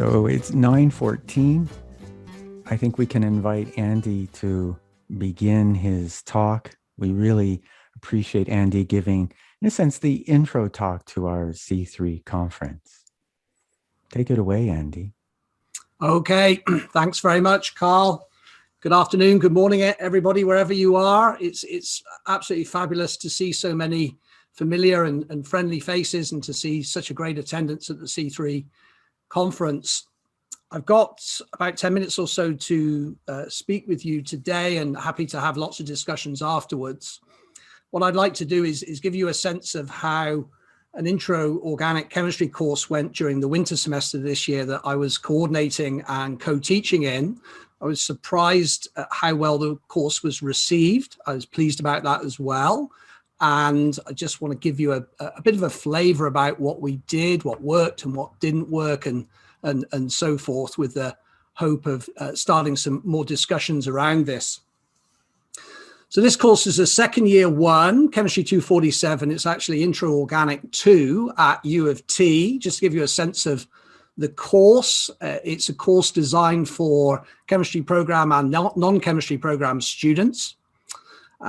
So it's 9:14. I think we can invite Andy to begin his talk. We really appreciate Andy giving, in a sense, the intro talk to our C3 conference. Take it away, Andy. Okay, thanks very much, Carl. Good afternoon, good morning, everybody, wherever you are. It's absolutely fabulous to see so many familiar and friendly faces and to see such a great attendance at the C3 conference. I've got about 10 minutes or so to speak with you today, and happy to have lots of discussions afterwards. What I'd like to do is give you a sense of how an intro organic chemistry course went during the winter semester this year that I was coordinating and co-teaching in. I was surprised at how well the course was received. I was pleased about that as well. And I just want to give you a bit of a flavor about what we did, what worked and what didn't work, and so forth, with the hope of starting some more discussions around this. So this course is a second year one, Chemistry 247. It's actually Intro Organic II at U of T. Just to give you a sense of the course, it's a course designed for chemistry program and non-chemistry program students.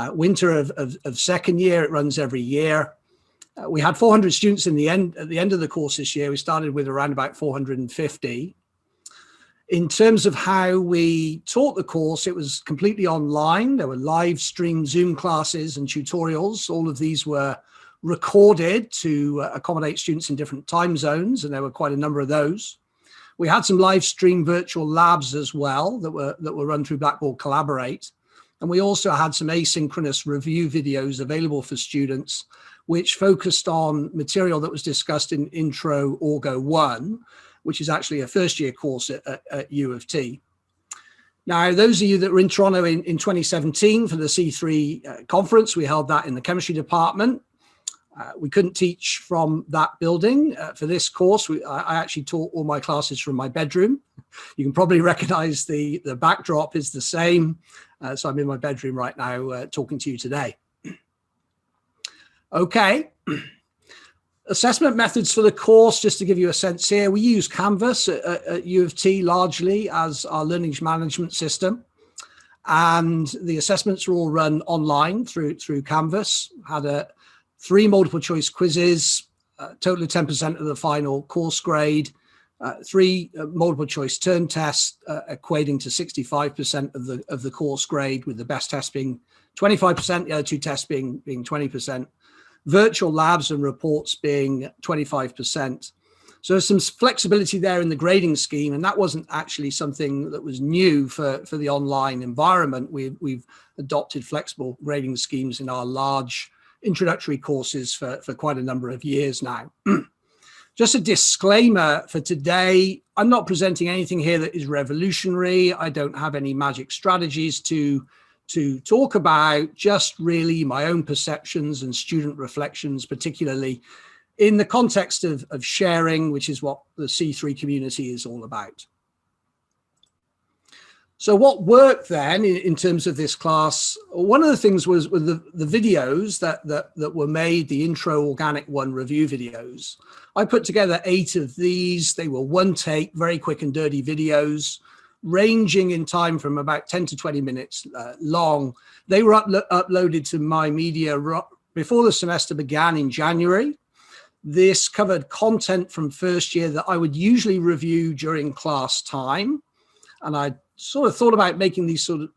Winter of second year, it runs every year. We had 400 students at the end of the course this year. We started with around about 450. In terms of how we taught the course, it was completely online. There were live stream Zoom classes and tutorials. All of these were recorded to accommodate students in different time zones, and there were quite a number of those. We had some live stream virtual labs as well that were run through Blackboard Collaborate. And we also had some asynchronous review videos available for students, which focused on material that was discussed in Intro Orgo II, which is actually a first year course at U of T. Now, those of you that were in Toronto in 2017 for the C3 conference, we held that in the chemistry department. We couldn't teach from that building. For this course, I actually taught all my classes from my bedroom. You can probably recognize the backdrop is the same. So I'm in my bedroom right now talking to you today. Okay. Assessment methods for the course, just to give you a sense here, we use Canvas at U of T largely as our learning management system. And the assessments are all run online through Canvas. Had 3 multiple choice quizzes, total of 10% of the final course grade, 3 multiple choice turn tests, equating to 65% of the course grade, with the best test being 25%, the other 2 tests being 20%. Virtual labs and reports being 25%. So there's some flexibility there in the grading scheme, and that wasn't actually something that was new for the online environment. We've adopted flexible grading schemes in our large introductory courses for quite a number of years now. Just a disclaimer for today, I'm not presenting anything here that is revolutionary. I don't have any magic strategies to talk about, just really my own perceptions and student reflections, particularly in the context of sharing, which is what the C3 community is all about. So what worked then in terms of this class? One of the things was with the videos that were made, the Intro Organic I review videos. I put together 8 of these. They were one take, very quick and dirty videos, ranging in time from about 10 to 20 minutes long. They were uploaded to my media before the semester began in January. This covered content from first year that I would usually review during class time. And I sort of thought about making these sort of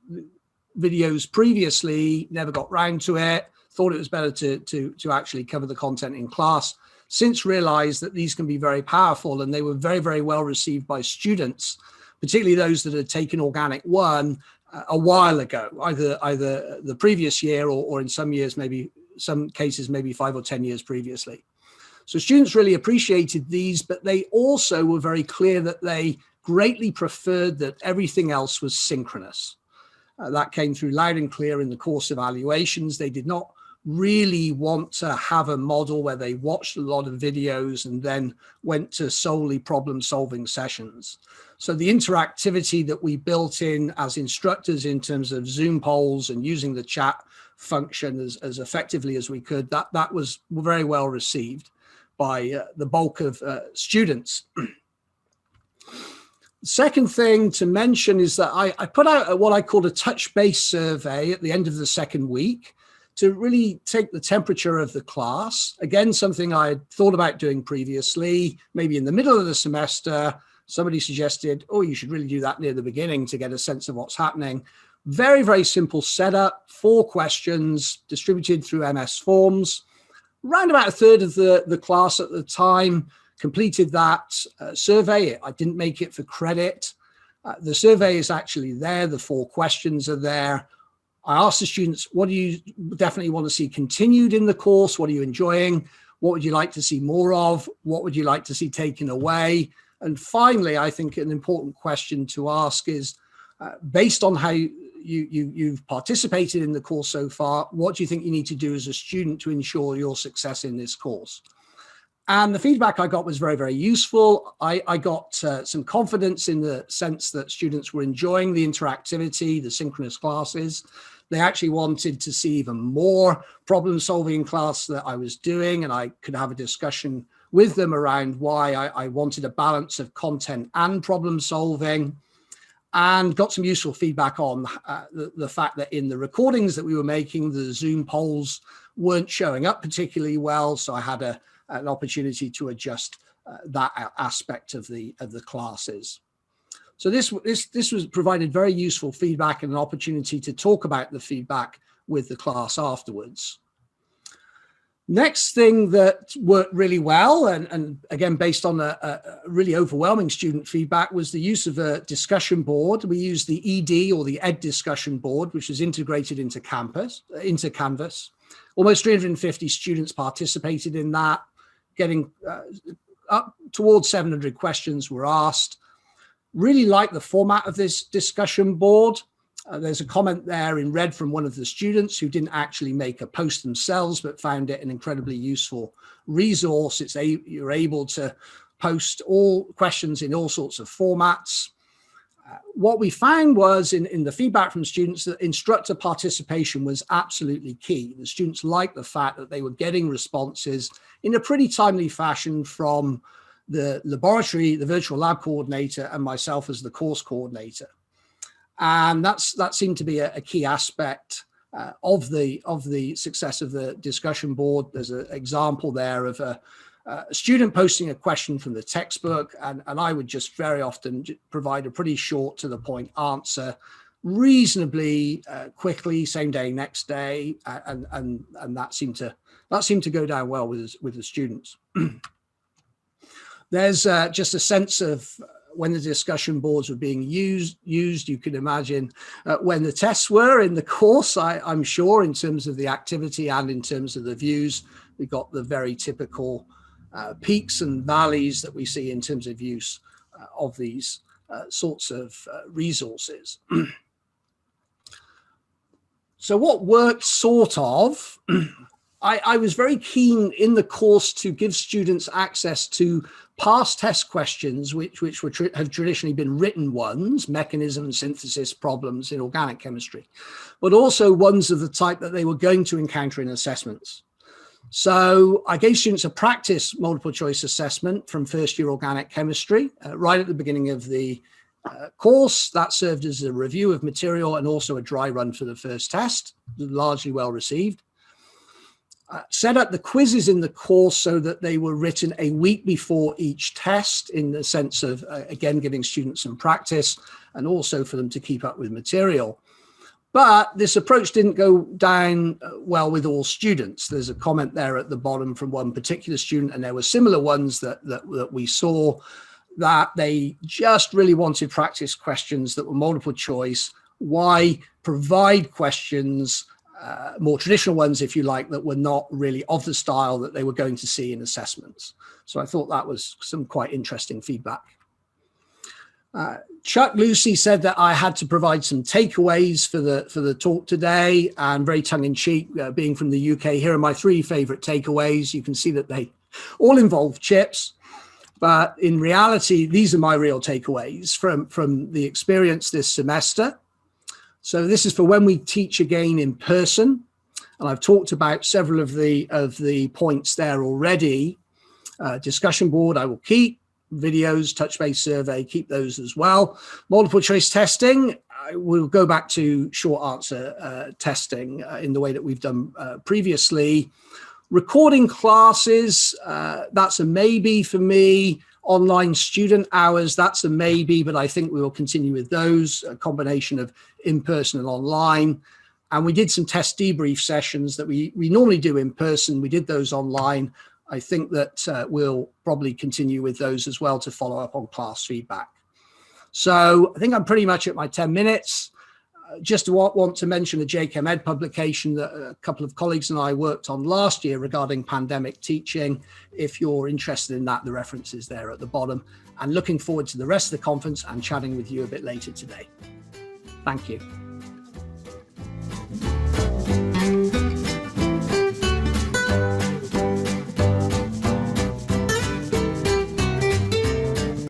videos previously, never got round to it, thought it was better to actually cover the content in class. Since realized that these can be very powerful, and they were very, very well received by students, particularly those that had taken Organic 1 a while ago, either the previous year or in some years, maybe some cases, maybe 5 or 10 years previously. So students really appreciated these, but they also were very clear that they greatly preferred that everything else was synchronous. That came through loud and clear in the course evaluations. They did not really want to have a model where they watched a lot of videos and then went to solely problem-solving sessions. So the interactivity that we built in as instructors in terms of Zoom polls and using the chat function as effectively as we could, that was very well received by the bulk of students. Second thing to mention is that I put out what I called a touch base survey at the end of the second week to really take the temperature of the class. Again, something I had thought about doing previously, maybe in the middle of the semester. Somebody suggested, oh, you should really do that near the beginning to get a sense of what's happening. Very, very simple setup, 4 questions distributed through MS Forms. Around about a third of the class at the time completed that survey. I didn't make it for credit. The survey is actually there. The 4 questions are there. I asked the students, what do you definitely want to see continued in the course? What are you enjoying? What would you like to see more of? What would you like to see taken away? And finally, I think an important question to ask is, based on how you've participated in the course so far, what do you think you need to do as a student to ensure your success in this course? And the feedback I got was very, very useful. I got some confidence in the sense that students were enjoying the interactivity, the synchronous classes. They actually wanted to see even more problem solving in class that I was doing, and I could have a discussion with them around why I wanted a balance of content and problem solving, and got some useful feedback on the fact that in the recordings that we were making, the Zoom polls weren't showing up particularly well. So I had an opportunity to adjust that aspect of the classes. So this was provided very useful feedback and an opportunity to talk about the feedback with the class afterwards. Next thing that worked really well, and again, based on a really overwhelming student feedback, was the use of a discussion board. We used the ED or the Ed discussion board, which is integrated into Canvas. Almost 350 students participated in that, getting up towards 700 questions were asked. Really like the format of this discussion board. There's a comment there in red from one of the students who didn't actually make a post themselves, but found it an incredibly useful resource. You're able to post all questions in all sorts of formats. What we found was in the feedback from students that instructor participation was absolutely key. The students liked the fact that they were getting responses in a pretty timely fashion from the laboratory, the virtual lab coordinator, and myself as the course coordinator. And that seemed to be a key aspect of the success of the discussion board. There's an example there of a student posting a question from the textbook, and I would just very often provide a pretty short to the point answer reasonably quickly, same day, next day, and that seemed to go down well with the students. There's just a sense of when the discussion boards were being used, you can imagine when the tests were in the course, I'm sure, in terms of the activity and in terms of the views, we got the very typical peaks and valleys that we see in terms of use of these sorts of resources. So what worked sort of, I was very keen in the course to give students access to past test questions, which have traditionally been written ones, mechanism synthesis problems in organic chemistry, but also ones of the type that they were going to encounter in assessments. So I gave students a practice multiple choice assessment from first year organic chemistry right at the beginning of the course. That served as a review of material and also a dry run for the first test, largely well received. Set up the quizzes in the course so that they were written a week before each test, in the sense of, again, giving students some practice and also for them to keep up with material. But this approach didn't go down well with all students. There's a comment there at the bottom from one particular student, and there were similar ones that we saw, that they just really wanted practice questions that were multiple choice. Why provide questions, more traditional ones, if you like, that were not really of the style that they were going to see in assessments? So I thought that was some quite interesting feedback. Chuck Lucy said that I had to provide some takeaways for the talk today, and very tongue-in-cheek, being from the UK, here are my 3 favorite takeaways. You can see that they all involve chips, but in reality, these are my real takeaways from the experience this semester. So this is for when we teach again in person, and I've talked about several of the points there already. Discussion board I will keep. videos, touch-based survey, keep those as well. Multiple choice testing, we'll go back to short answer testing in the way that we've done previously. Recording classes, that's a maybe for me. Online student hours, that's a maybe, but I think we will continue with those, a combination of in-person and online. And we did some test debrief sessions that we normally do in person. We did those online. I think that we'll probably continue with those as well to follow up on class feedback. So I think I'm pretty much at my 10 minutes. Just want to mention a JChem Ed publication that a couple of colleagues and I worked on last year regarding pandemic teaching. If you're interested in that, the reference is there at the bottom. And looking forward to the rest of the conference and chatting with you a bit later today. Thank you.